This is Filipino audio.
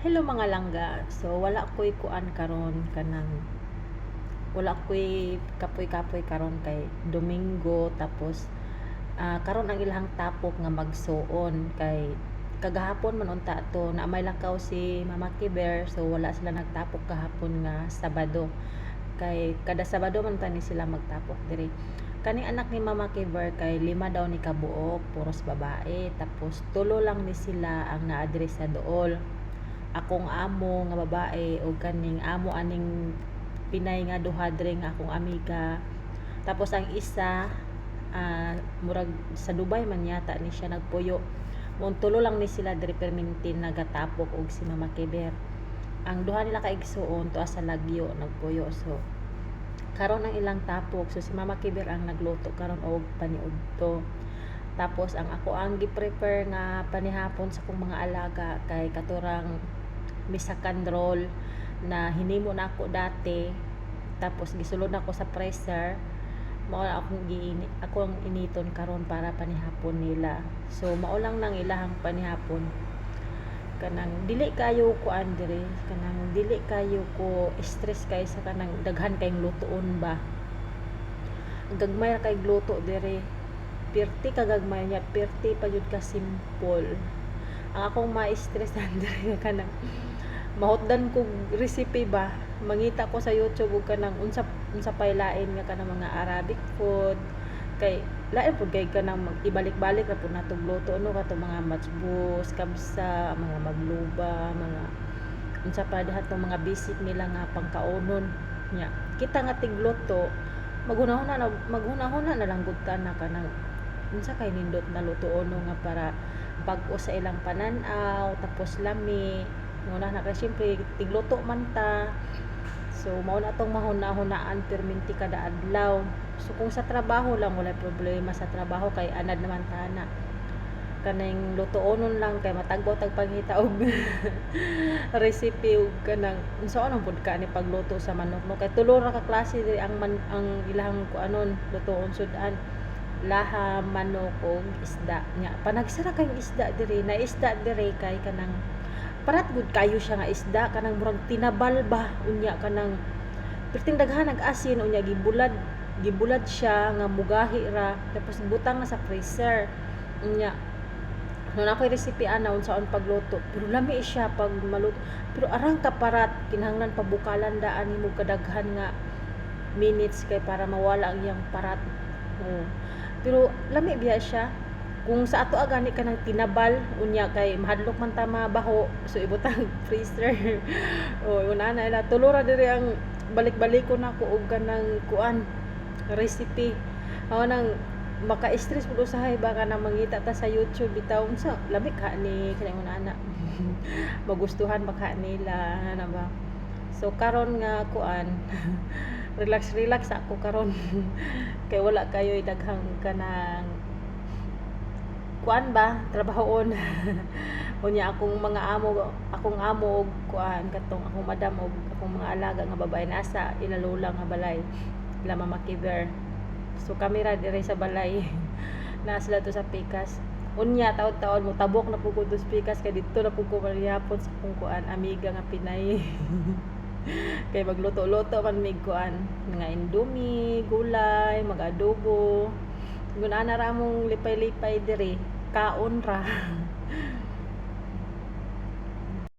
Hello mga langga. So wala ko'y kuan karon kanang wala ko'y kapoy-kapoy karon kay Domingo tapos karon ang ilang tapok nga magsuon kay kagahapon man unta to na may lakaw si Mama Kiber, so wala sila nagtapok kahapon nga Sabado kay kada Sabado man tani sila magtapok diri. Kani anak ni Mama Kiber kay 5 daw ni kabuok, puros babae, tapos tulo lang ni sila ang naa diri sa duol. Akong amo nga babae o kaning amo aning Pinay nga duha diri nga akong amiga. Tapos ang isa murag sa Dubai man yata ni siya nagpuyo. Mong tulo lang ni sila diri permintin nagatapok og si Mama Kiber. Ang duha nila ka igsuon tuwa sa Lagyo nagpuyo. So karon ang ilang tapok, so si Mama Kiber ang nagluto karon og paniudto. Tapos ang ako ang gi-prepare nga panihapon sa kong mga alaga kay katurang misakan roll na hinimo na ako dati, tapos gisulod ako sa freezer, mao ako ang initon karon para panihapon nila. So mao lang nang ilahang panihapon, kanang dili kayo ko andre, kanang dili kayo ko stress kay sa kanang daghan kayong lutoon ba, gagmay ra kay luto dire, pirti ka gagmay niya, pirti pa jud ka simple. Ang akong ma-stress andre kanang mahutdan ko recipe ba, mangita ko sa YouTube ug kanang unsa pay lain nga kanang mga Arabic food, kay lain pud kay kanang ibalik-balik ra pud natong luto no kato mga matchbus, kabsa, mga magluba, mga unsa pa diha tong mga basic nila nga pangkaunon nya. Kita nga tigluto maghunahuna na lang gud ta na kanang unsa kay nindot na lutoon nga para bag-o sa ilang panan-aw, tapos lami muna na kay syempre tigluto man ta. So mao na tong mahuna-hunaan perminti kada adlaw. So kung sa trabaho lang wala problema sa trabaho kay anad naman tana kaning lutoonon lang kay matagbaw tagpangita og recipe ug kanang unsa anong pud ka ni pagluto sa manok no, kay tulo ra ka klase diri ang ilang kuanon lutoon sudan, laham, manok ug isda nya. Panagsara kay isda diri, na isda diri kay kanang parat gud kayo siya nga isda, kanang murag tinabal ba unya, kanang perting daghan nag-asin unya, gibulad siya nga mugahi ra tapos butang na sa freezer unya. No na ko'y recipe ana unsaon pagluto, pero lami siya pag maluto, pero arang kaparat kinahanglan pabukalan daan nimo kadaghan nga minutes kay para mawala ang iyang parat. Pero lami biya siya. Kung sa ato gani ka ng tinabal unya kay mahadlok man ta mabaho, so ibutang freezer. Una na ila tulura diri ang balik-balik ko na ko og kanang kuan recipe. Mao nang maka-stress pud usahay ba kana mangita ta sa YouTube bitaw unsa labi ka ni kanang una magustuhan ba ka nila na ba. So karon nga kuan relax ako karon kay wala kayo daghang kanang kuan ba trabahoon. Unya akong amo og kuan katong akong madam og akong mga alaga nga babae nasa ilalula nga balay ila Mama Kiber. So kami ra dire sa balay na sila to sa Pikas. Unya taon-taon mo tabok na pud ko sa Pikas kay dito na pud ko malihapon sa kung kuan amiga nga Pinay. Kay magluto-luto man mig kuan nga indomie, gulay, mag-adobo. Kung ana ra mong lipay-lipay dire, kaon ra.